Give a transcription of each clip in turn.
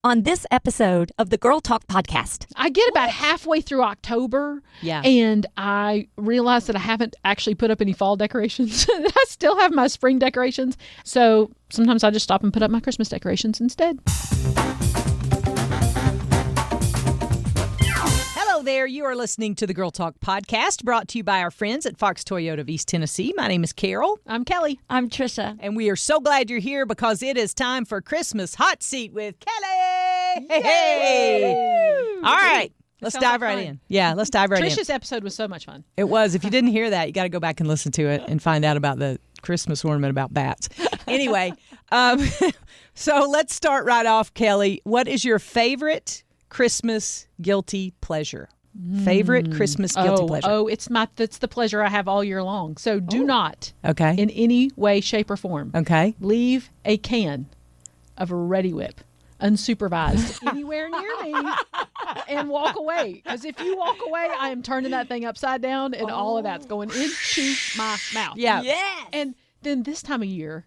on this episode of the Girl Talk podcast. I get about halfway through October, and I realize that I haven't actually put up any fall decorations. I still have my spring decorations. So sometimes I just stop and put up my Christmas decorations instead. Hello there. You are listening to the Girl Talk podcast, brought to you by our friends at Fox Toyota of East Tennessee. My name is Carol. I'm Kelly. I'm Tricia. And we are so glad you're here because it is time for Christmas Hot Seat with Kelly. Hey! All right. Let's dive right in. Yeah, let's dive right in. Tricia's episode was so much fun. It was. If you didn't hear that, you got to go back and listen to it and find out about the Christmas ornament about bats. Anyway, so let's start right off, Kelly. What is your favorite Christmas guilty pleasure? Favorite Christmas guilty pleasure? Oh, it's the pleasure I have all year long. So do not, okay, in any way, shape, or form, okay, leave a can of Ready Whip unsupervised anywhere near me and walk away. Because if you walk away, I am turning that thing upside down and all of that's going into my mouth. Yeah. Yes. And then this time of year,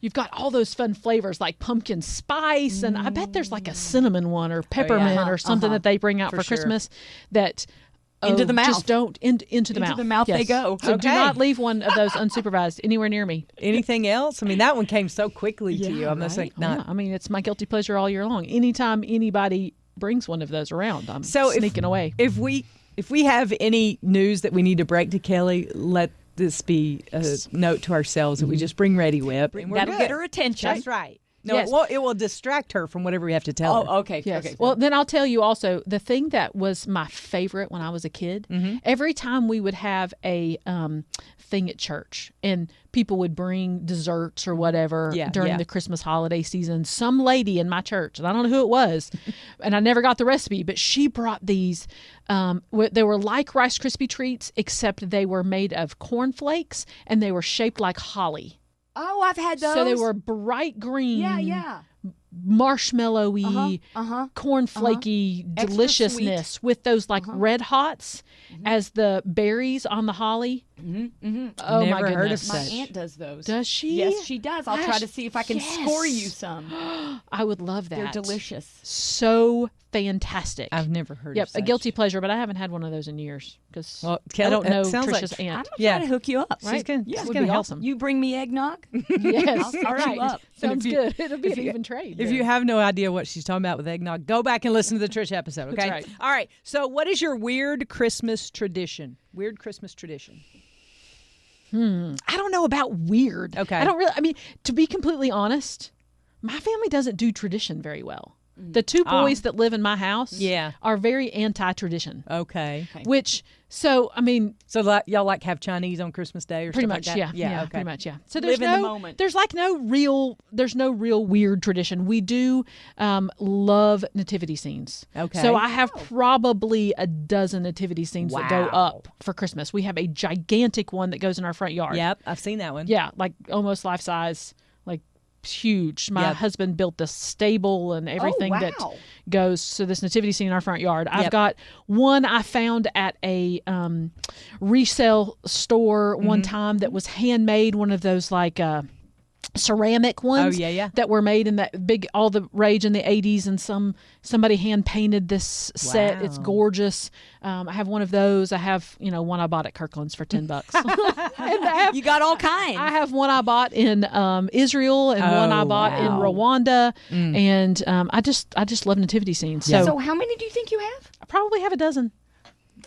you've got all those fun flavors like pumpkin spice, and I bet there's like a cinnamon one or peppermint or something that they bring out for Christmas that into the mouth. Just don't into the mouth. Into the mouth they go. So do not leave one of those unsupervised anywhere near me. Anything else? I mean, that one came so quickly to you. I'm just like, not. Yeah, I mean, it's my guilty pleasure all year long. Anytime anybody brings one of those around, I'm sneaking away. If we have any news that we need to break to Kelly, let this be a note to ourselves that we just bring Ready Whip. And That'll get her attention. That's right. No, it will distract her from whatever we have to tell her. Oh, okay. Yes. Okay. Well, then I'll tell you also, the thing that was my favorite when I was a kid, every time we would have a thing at church and people would bring desserts or whatever during the Christmas holiday season, some lady in my church, and I don't know who it was, and I never got the recipe, but she brought these, they were like Rice Krispie treats, except they were made of cornflakes and they were shaped like holly. Oh, I've had those. So they were bright green. Yeah. Marshmallowy, cornflaky deliciousness with those like red hots as the berries on the holly. Oh, Never my goodness. heard of My such. aunt does those. Does she? Yes, she does. I'll try to see if I can yes. score you some. I would love that. They're delicious. So fantastic. I've never heard of such. a guilty pleasure, but I haven't had one of those in years because Kelly, I don't know sounds Tricia's like, aunt. I'm going to try to hook you up. She's going would to be help. awesome. You bring me eggnog? Yes. I'll set All right. you up. Sounds good. It'll be an even trade. If you have no idea what she's talking about with eggnog, go back and listen to the Tricia episode, okay? That's right. All right. So what is your weird Christmas tradition? Weird Christmas tradition. I don't know about weird. Okay. I mean, to be completely honest, my family doesn't do tradition very well. The two boys that live in my house are very anti-tradition. Okay. So y'all like have Chinese on Christmas Day or pretty stuff much, like that? yeah, okay. pretty much, yeah. So there's Live in the moment. There's no real weird tradition. We do love nativity scenes. Okay. So I have probably a dozen nativity scenes that go up for Christmas. We have a gigantic one that goes in our front yard. Yep, I've seen that one. Yeah, like almost life size, like huge. My husband built the stable and everything that goes to this nativity scene in our front yard. I've got one I found at a resale store one time that was handmade, one of those like ceramic ones that were made in that big, all the rage in the 80s, and somebody hand painted this set. Wow. It's gorgeous. I have one of those. I have one I bought at Kirkland's for $10. And You got all kinds. I have one I bought in Israel and one I bought in Rwanda, and I just love nativity scenes. So how many do you think you have? I probably have a dozen.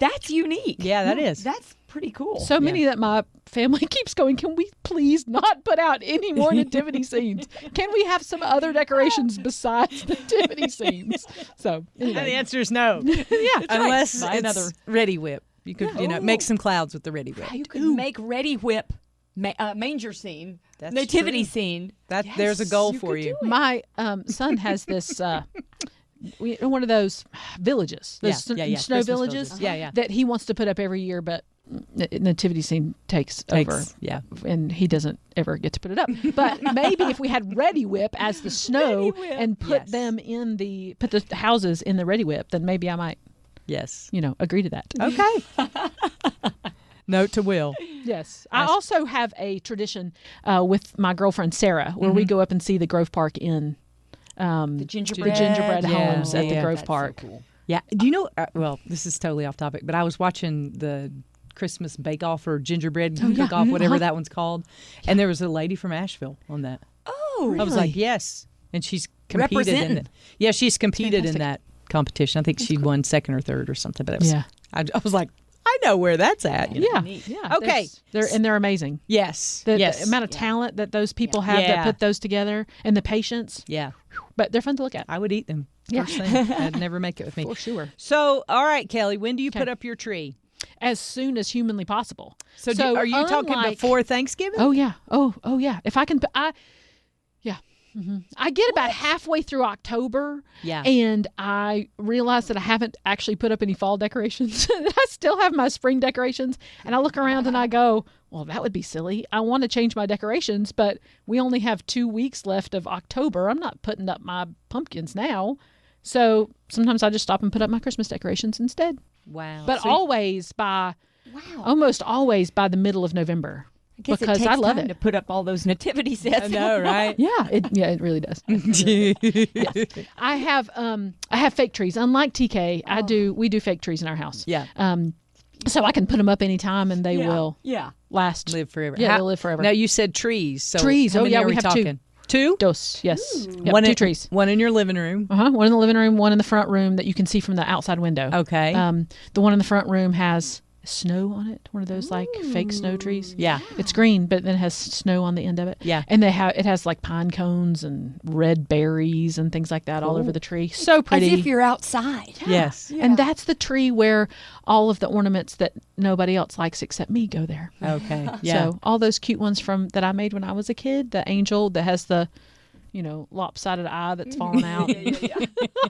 That's unique. Yeah, that is. That's pretty cool. So many that my family keeps going, can we please not put out any more nativity scenes? Can we have some other decorations besides nativity scenes? So anyway. And the answer is no. Unless Buy it's another. Ready Whip. You could, make some clouds with the Ready Whip. You could make Ready Whip manger scene, That's nativity true. scene. There's a goal for you. My son has this one of those villages, those snow Christmas villages, Yeah. that he wants to put up every year, but nativity scene takes over. Yeah. And he doesn't ever get to put it up. But maybe if we had Ready Whip as the snow and put them in put the houses in the Ready Whip, then maybe I might, agree to that. Okay. Note to Will. Yes. I also have a tradition with my girlfriend Sarah where we go up and see the Grove Park Inn The gingerbread, homes at the Grove Park. So cool. Yeah. Do you know? Well, this is totally off topic, but I was watching the Christmas Bake Off or Gingerbread Cook Off, whatever that one's called, and there was a lady from Asheville on that. Oh, really? I was like, yes, and she's competed in it. Yeah, she's competed in that competition. I think she won second or third or something. But it was, I was like, I know where that's at. Yeah. Yeah. Okay. They're amazing. Yes. The amount of talent that those people have that put those together, and the patience. Yeah. But they're fun to look at. I would eat them. First thing. I'd never make it with me. For sure. So, all right, Kelly, when do you put up your tree? As soon as humanly possible. So are you talking before Thanksgiving? Oh, yeah. Oh, yeah. If I can, I get about halfway through October, and I realize that I haven't actually put up any fall decorations. I still have my spring decorations, and I look around and I go, well, that would be silly. I want to change my decorations, but we only have 2 weeks left of October. I'm not putting up my pumpkins now. So sometimes I just stop and put up my Christmas decorations instead. Wow. But almost always by the middle of November. I guess because it takes I love time it to put up all those nativity sets. I know, right? It really does. Yes. I have fake trees. Unlike TK, we do fake trees in our house. Yeah. So I can put them up anytime and they will last. Live forever. Yeah, they'll live forever. Now you said trees. So trees. How many are we have talking? Two? Dos, yes. Yep, One 2 trees. One in your living room. One in the living room, one in the front room that you can see from the outside window. Okay. The one in the front room has snow on it, one of those like fake snow trees. Yeah. It's green, but then it has snow on the end of it. Yeah. And it has like pine cones and red berries and things like that all over the tree. So pretty. As if you're outside. Yes. Yeah. And that's the tree where all of the ornaments that nobody else likes except me go there. Okay. Yeah. So all those cute ones that I made when I was a kid, the angel that has the lopsided eye that's falling out.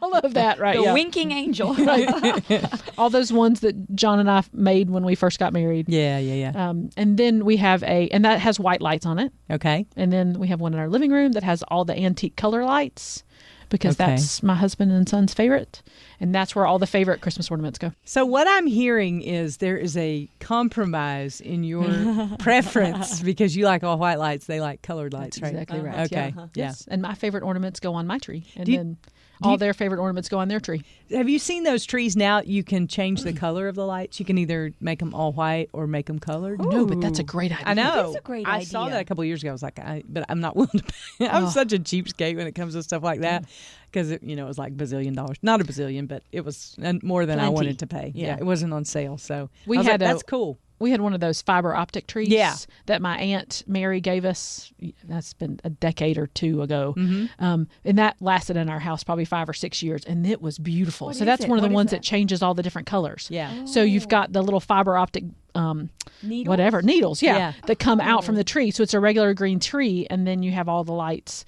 All of that, right? The winking angel. All those ones that John and I made when we first got married. Yeah. And then we have and that has white lights on it. Okay. And then we have one in our living room that has all the antique color lights because that's my husband and son's favorite. And that's where all the favorite Christmas ornaments go. So what I'm hearing is there is a compromise in your preference because you like all white lights, they like colored lights, That's right? exactly right. Okay. Yeah. Yeah. Yes. And my favorite ornaments go on my tree. And then all their favorite ornaments go on their tree. Have you seen those trees now? You can change the color of the lights. You can either make them all white or make them colored. No, but that's a great idea. I know. That's a great I idea. saw that a couple of years ago. I was like, but I'm not willing to pay. I'm such a cheapskate when it comes to stuff like that because it was like $1 bazillion. Not a bazillion, but it was more than I wanted to pay. Yeah, it wasn't on sale. So that's cool. We had one of those fiber optic trees that my Aunt Mary gave us. That's been a decade or two ago. And that lasted in our house probably 5 or 6 years. And it was beautiful. So that's one of the ones that changes all the different colors. Yeah. So you've got the little fiber optic needles that come out from the tree. So it's a regular green tree. And then you have all the lights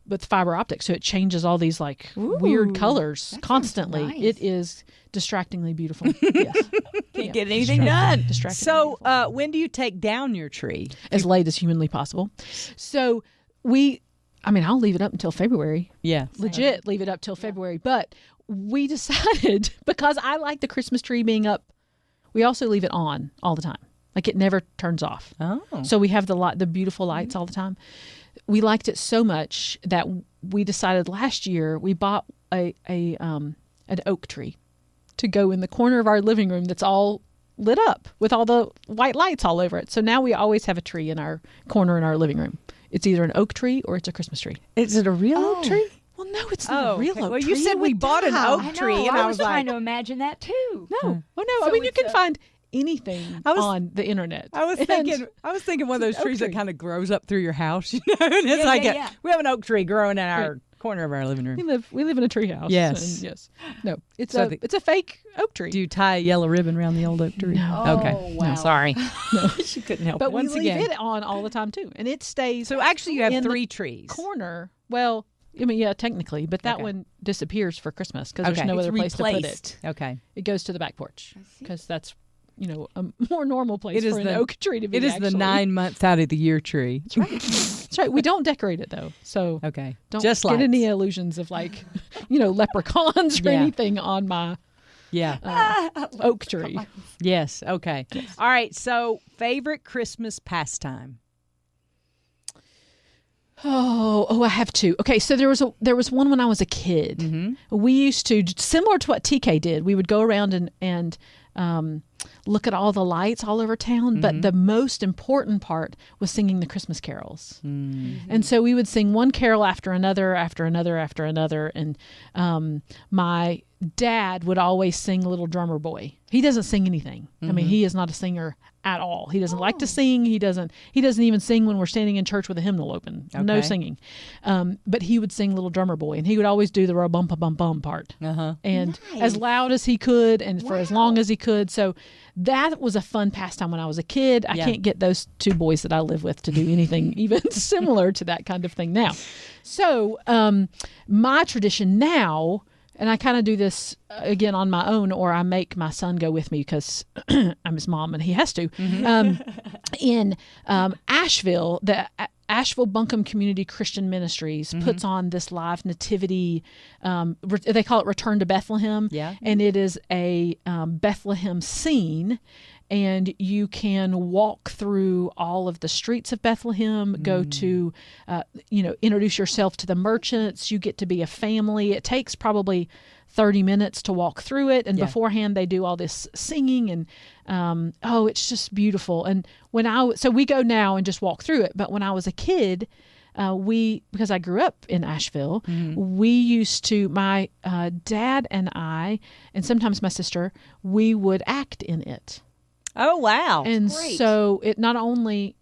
with fiber optic. So it changes all these like weird colors constantly. Nice. It is distractingly beautiful. Yes. Can't get anything done. So when do you take down your tree? as late as humanly possible. So I'll leave it up until February. Yeah. Legit leave it up till February. But we decided, because I like the Christmas tree being up, we also leave it on all the time. Like it never turns off. Oh. So we have the beautiful lights all the time. We liked it so much that we decided last year we bought an oak tree to go in the corner of our living room that's all lit up with all the white lights all over it. So now we always have a tree in our corner in our living room. It's either an oak tree or it's a Christmas tree. Is it a real oak tree? Well, no, it's not a real oak well, tree. you said we bought an oak tree, and I was like, trying to imagine that too. No. Oh, no. So you can find anything on the internet. I was thinking one of those trees that kind of grows up through your house, and it's we have an oak tree growing in our corner of our living room. We live in a tree house. Yes. And yes. No, it's a fake oak tree. Do you tie a yellow ribbon around the old oak tree? No. Okay. Oh, wow. No, sorry. No. She couldn't help But it. we Once leave again. it on all the time too, and it stays. So actually, you have in 3 the trees. corner. Well, technically, but that one disappears for Christmas because there's no It's other place to put replaced. it. Okay. It goes to the back porch because that's a more normal place It for is an oak tree to be. It is the 9 months out of the year tree. That's right. That's right. We don't decorate it though, so Okay. don't Just get lights. any illusions of leprechauns or anything on my Yeah. oak tree. Yes. Okay. All right. So, favorite Christmas pastime? I have two. Okay, so there was one when I was a kid. Mm-hmm. We used to, similar to what TK did, we would go around and look at all the lights all over town. Mm-hmm. But the most important part was singing the Christmas carols. Mm-hmm. And so we would sing one carol after another, after another, after another. And my dad would always sing Little Drummer Boy. He doesn't sing anything. Mm-hmm. I mean, he is not a singer at all. He doesn't like to sing. He doesn't even sing when we're standing in church with a hymnal open. Okay. No singing. But he would sing Little Drummer Boy, and he would always do the bum part. Uh-huh. And as loud as he could and for as long as he could. So that was a fun pastime when I was a kid. I can't get those two boys that I live with to do anything even similar to that kind of thing now. So my tradition now, and I kind of do this again on my own, or I make my son go with me because I'm his mom and he has to. Mm-hmm. In Asheville, the Asheville Buncombe Community Christian Ministries puts on this live nativity. They call it Return to Bethlehem. Yeah. And it is a Bethlehem scene. And you can walk through all of the streets of Bethlehem, go to, introduce yourself to the merchants. You get to be a family. It takes probably 30 minutes to walk through it. And beforehand, they do all this singing. And, it's just beautiful. And so we go now and just walk through it. But when I was a kid, because I grew up in Asheville, we used to, my dad and I, and sometimes my sister, we would act in it. Oh, wow. And so it not only,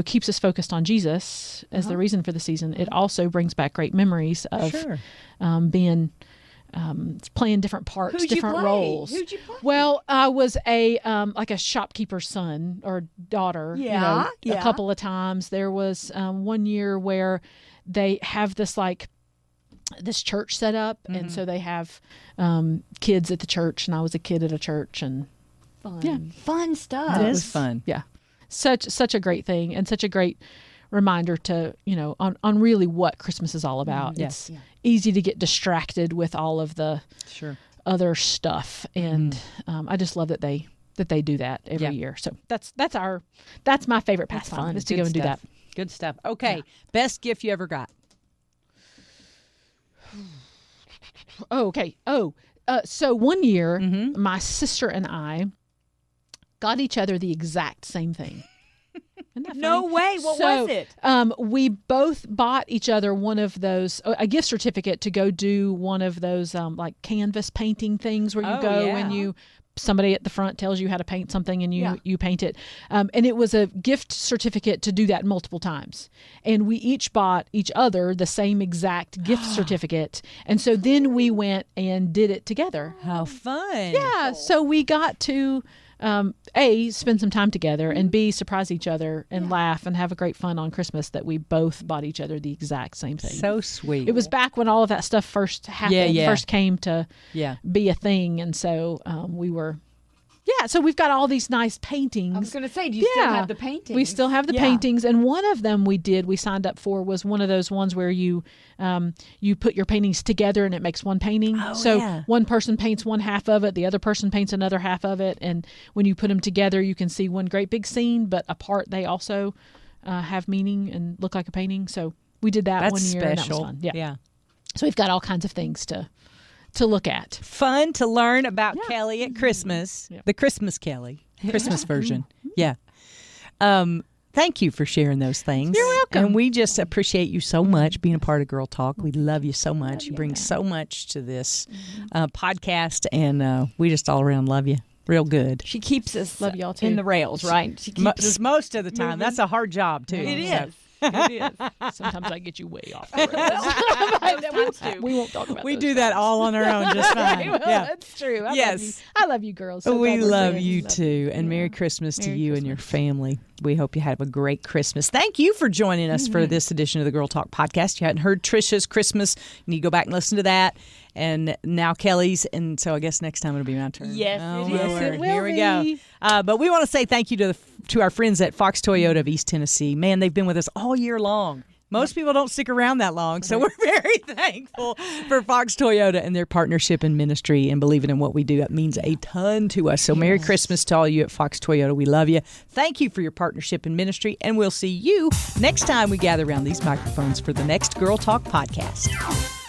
keeps us focused on Jesus as the reason for the season, it also brings back great memories of playing different parts, different roles. Who'd you play? Well, I was a shopkeeper's son or daughter, a couple of times. There was one year where they have this church set up, and so they have kids at the church, and I was a kid at a church, and fun stuff. It is fun. Yeah. Such a great thing, and such a great reminder to, on really what Christmas is all about. It's easy to get distracted with all of the other stuff. And I just love that they do that every year. So that's my favorite pastime is to go and do that. Good stuff. Okay. Yeah. Best gift you ever got? Okay. So one year, my sister and I got each other the exact same thing. No way. What was it? We both bought each other one of those, a gift certificate to go do one of those canvas painting things where you and somebody at the front tells you how to paint something and you paint it. And it was a gift certificate to do that multiple times. And we each bought each other the same exact gift certificate. And so then we went and did it together. How fun. Yeah. So we got to A, spend some time together, and B, surprise each other and laugh and have a great fun on Christmas that we both bought each other the exact same thing. So sweet. It was back when all of that stuff first happened, first came to be a thing. And so we were... Yeah, so we've got all these nice paintings. I was going to say, do you still have the paintings? We still have the paintings, and one of them we signed up for was one of those ones where you put your paintings together and it makes one painting. One person paints one half of it, the other person paints another half of it, and when you put them together, you can see one great big scene, but apart they also have meaning and look like a painting. So we did that one year, and that was fun. Yeah. So we've got all kinds of things to look at. Fun to learn about Kelly at Christmas. The Christmas Kelly. Christmas version. Yeah. Thank you for sharing those things. You're welcome. And we just appreciate you so much being a part of Girl Talk. We love you so much. You bring so much to this podcast, and we just all around love you. Real good. She keeps us love y'all too. in the rails, right? She keeps us most of the time. moving. That's a hard job, too. It is. It is. Sometimes I get you way off. We won't talk about We do that all on our own just fine. Well, that's true. I love you girls. So we love you too. And Merry Christmas to you and your family. We hope you have a great Christmas. Thank you for joining us for this edition of the Girl Talk podcast. You hadn't heard Tricia's Christmas. You need to go back and listen to that. And now Kelly's. And so I guess next time it'll be my turn. Yes, it will. Here we go. But we want to say thank you to our friends at Fox Toyota of East Tennessee. Man, they've been with us all year long. Most people don't stick around that long, so we're very thankful for Fox Toyota and their partnership in ministry and believing in what we do. That means a ton to us. So Merry Christmas to all you at Fox Toyota. We love you. Thank you for your partnership in ministry, and we'll see you next time we gather around these microphones for the next Girl Talk podcast.